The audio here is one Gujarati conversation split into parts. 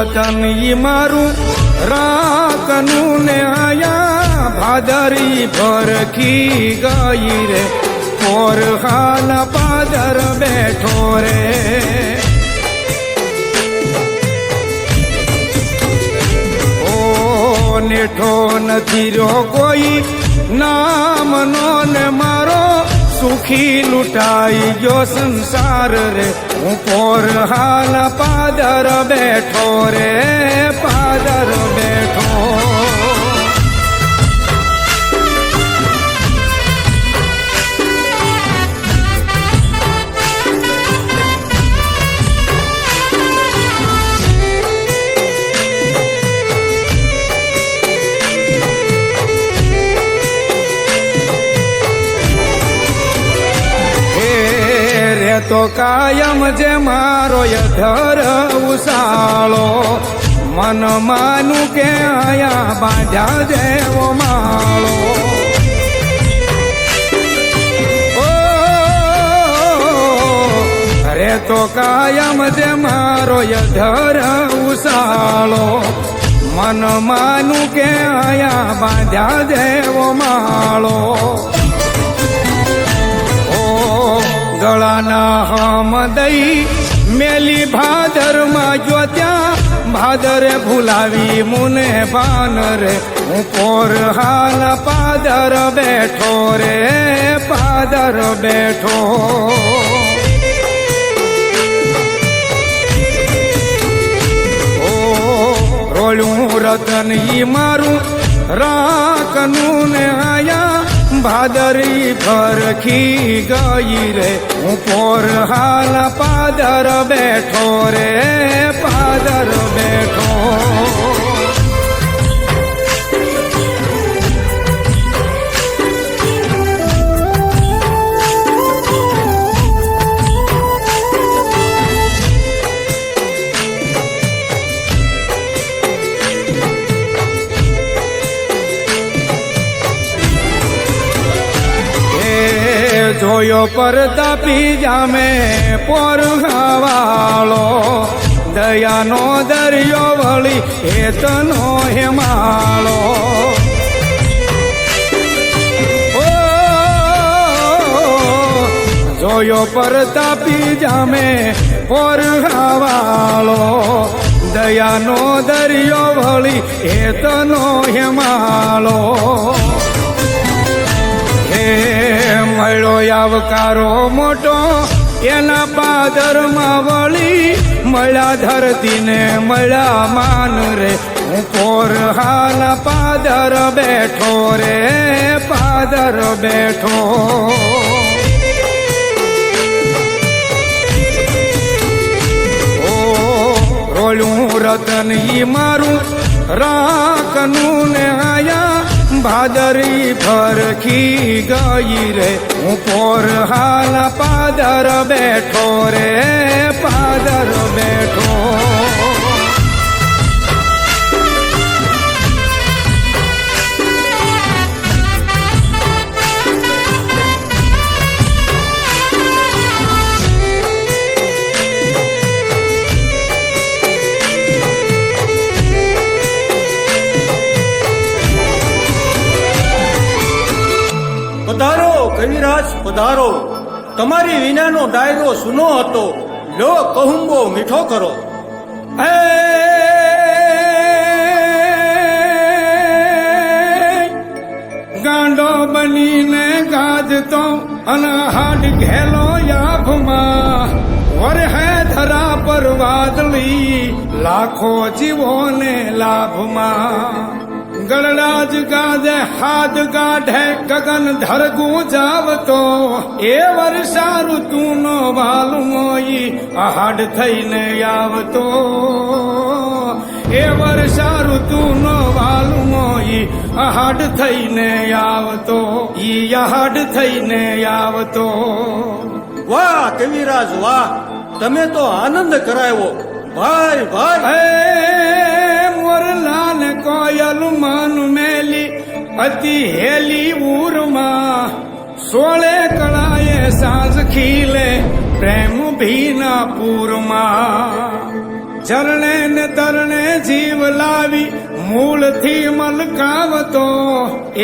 રતન ઈ મારું રાખનું ને આયા ભાદરી ભરખી ગઈ રે પોર હાલ પાદર બેઠો રે નેઠો નથી રહ્યો કોઈ નામનો ને મારો સુખી લૂંટાઈ ગયો સંસાર રે હું પોર હાલ પાદર બેઠો રે પાદર બેઠો તો કાયમ જે મારો યધર ઉસાળો મન માનું કે આયા બાંધ્યા જેવો માળો અરે તો કાયમ જે મારો યધર ઉસાળો મન માનું કે આયા બાંધ્યા જેવો માળો ગળાના હમ દઈ મેલી ભાદરમાં જો ત્યાં ભાદરે ભૂલાવી મુને પાન રે હું પોર હાલ પાદર બેઠો રે પાદર બેઠો રોળું રતન ઈ મારું રાખનું ને આયા ભાદરી ભરખી ગઈ રે હું પોર હાલ પાદર બેઠો રે પાદર બેઠો જોયો પરતાપી જામે પોર વાળો દયાનો દરિયો વળી હેતનો હેમાળો જોયો પરતાપી જામે પોર વાળો દયાનો દરિયો વળી હેતનો હેમાળો મળ્યો આવકારો મોટો એના પાદરમાં વળી મળ્યા ધરતીને મળ્યા માન રે હું પોર હાલ પાદર બેઠો રે પાદર બેઠો રોળું રતન ઈ મારું રાખનું ને આયા ભાદરી ભરખી ગઈ રે હું પોર હાલ પાદર બેઠો રે પાદર બેઠો પધારો કવિરાજ પધારો તમારી વિનાનો ડાયરો સુનો હતો લો કહુંબો મીઠો કરો ગાંડો બનીને ગાજતો અને હાડ ઘેલો યાભમાં વરહે ધરા પર વાદળી લાખો જીવોને લાભમાં ગળડાજ ગાજે હાથ ગાઢે ગગન ધરગું જાવતો એ વર્ષા ઋતુનો વાલમોઈ આહાડ થઈને આવતો એ વર્ષા ઋતુનો વાલમોઈ આહાડ થઈને આવતો ઈ આહાડ થઈને આવતો વાહ કવિરાજ વાહ તમે તો આનંદ કરાવ્યો ભાઈ ભાઈ મોરલા ને કોયલ મન મેલી અતિ હેલી ઉરમાં સોળે કળાએ સાંજ ખીલે પ્રેમ ભીના પૂરમાં ચરણે ને તરણે જીવ લાવી મૂળથી મલકાવતો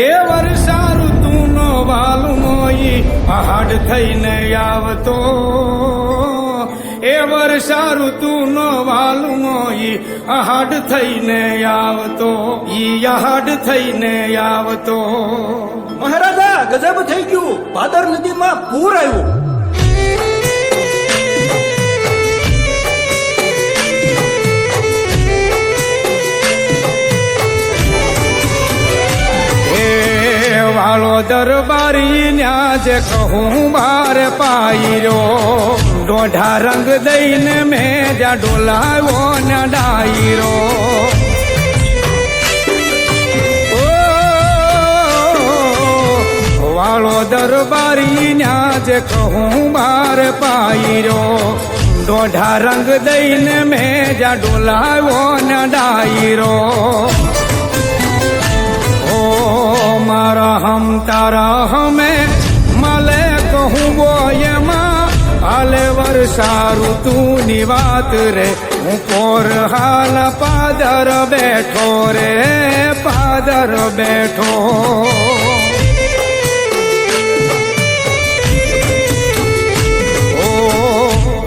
એ વર્ષા ઋતુનો વાલમોઈ પહાડ થઈને આવતો એ વર્ષા ઋતુનો વાલમોઈ આહાડ થઈને આવતો ઈ આહાડ થઈને આવતો. મહારાજા ગજબ થઈ ગયું, ભાદર નદીમાં પૂર આવ્યું. વાળો દરબારી ન્યા જે કહું બાર પાયરો દોઢા રંગ દઈને મેં જ્યાં ડોલાવ્યો ને ડાયરો. વાળો દરબારી ન્યા જે કહું બાર પાયરો દોઢા રંગ દઈને મેં જ્યાં ડોલાવ્યો ને ડાયરો. મારા હમ તારા હમે મલે કહું બોયમાં હાલે વર્ષા ઋતુની વાત રે હું પોર હાલ પાદર બેઠો રે પાદર બેઠો.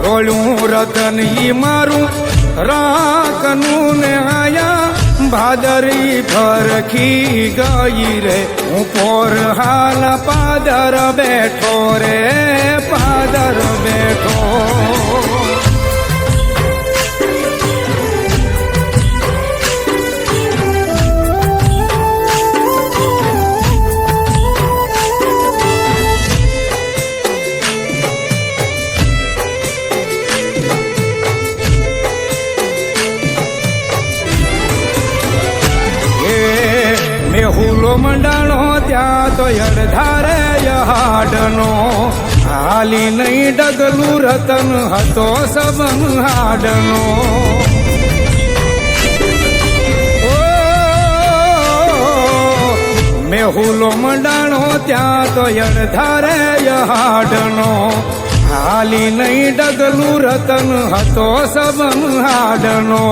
રોળું રતન ઈ મારું રાખનું ને આયા ભાદરી ફરખી ગઈ રે હું પોર હાલ પાદર બેઠો રે પાદર બેઠો. હુલો મંડાણો ત્યાં તો અડધારે હાડનો હાલી નહીં ડગલું રતન હતો સબન હાડનો. મેં હુલો મંડાણો ત્યાં તો અડધારે હાડનો હાલી નહીં ડગલું રતન હતો સબન હાડનો.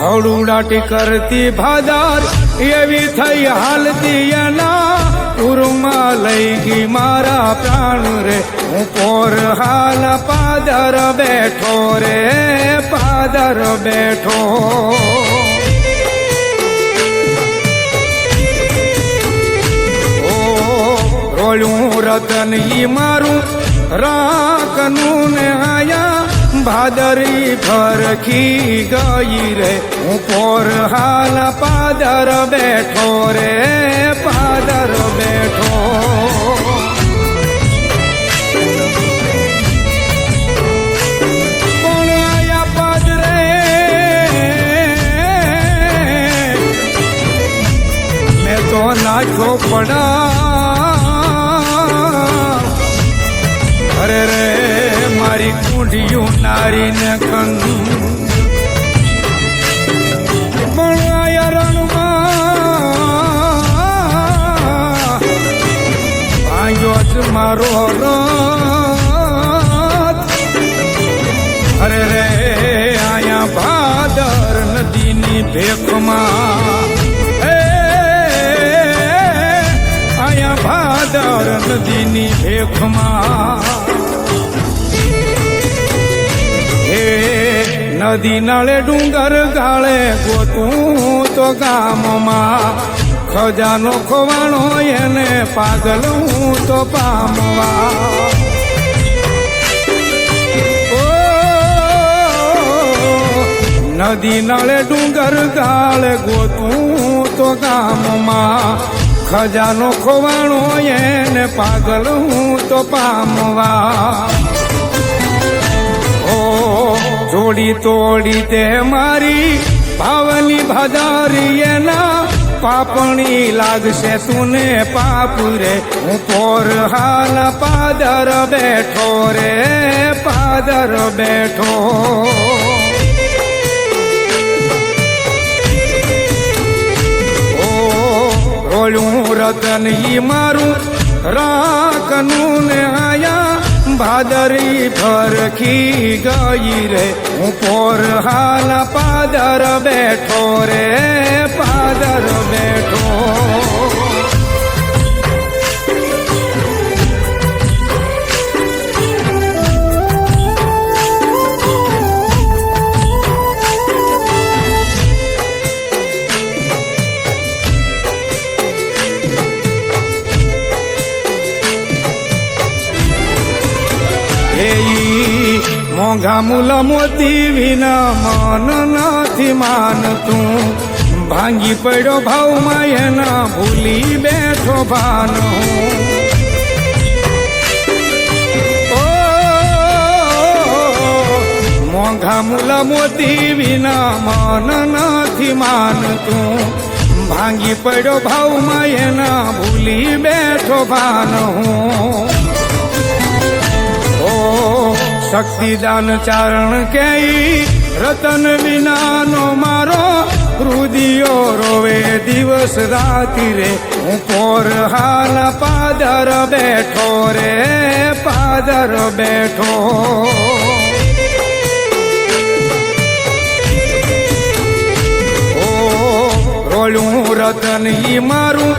હવડુડાટી કરતી ભાદાર એવી થઈ હાલતી એના પૂરમાં લઈ ગઈ મારા પ્રાણ રે હું પોર હાલ પાદર બેઠો રે પાદર બેઠો. રોળું રતન ઈ મારું રાખનું ને આયા ભાદરી ફરખી ગઈ રે હું પોર હાલ પાદર બેઠો રે પાદર બેઠો. કોણ આયા પાદરે મેં તો નાખ્યો પડા અરે રે મારી કુંડિયું નારીને કન પણ આયા રણમાં ભાંગ્યો જ મારો રથ. અરે રે આયા ભાદર નદીની ભેખમાં આયા ભાદર નદીની ભેખમાં નદી નાળે ડુંગર ગાળે ગોતું તો ગામમાં ખજાનો ખોવાણો એને પાગલ હું તો પામવા. નદી નાળે ડુંગર ગાળે ગોતું તો ગામમાં ખજાનો ખોવાણો એને પાગલ હું તો પામવા. જોડી તોડી તે મારી ભાવની ભાદારી એના પાપણી લાગશે તુને પાપ રે હું પોર હાલ પાદર બેઠો રે પાદર બેઠો. રોળું રતન ઈ મારું રાખનું ને આયા ભાદરી ફરખી ગઈ રે હું પોર હાલ પાદર બેઠો રે પાદર બેઠો. મોંઘા મૂલ મોતી વિના મન નથી માનતું ભાંગી પડ્યો ભાવમાં એના ભૂલી બેઠો ભાન મોંઘા મૂલ મોતી વિના મન નથી માનતું ભાંગી પડ્યો ભાવમાં એના ભૂલી બેઠો ભાન શક્તિદાન ચારણ કે રતન વિનાનો મારો હૃદયો રોવે દિવસ રાતિ રે હું પોર હાલ પાદર બેઠો રે પાદર બેઠો. રોળું રતન ઈ મારું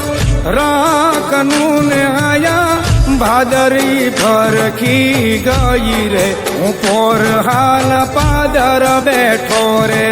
રાખનું ને આયા ભાદરી ફરખી ગઈ રે હું પોર હાલ પાદર બેઠો રે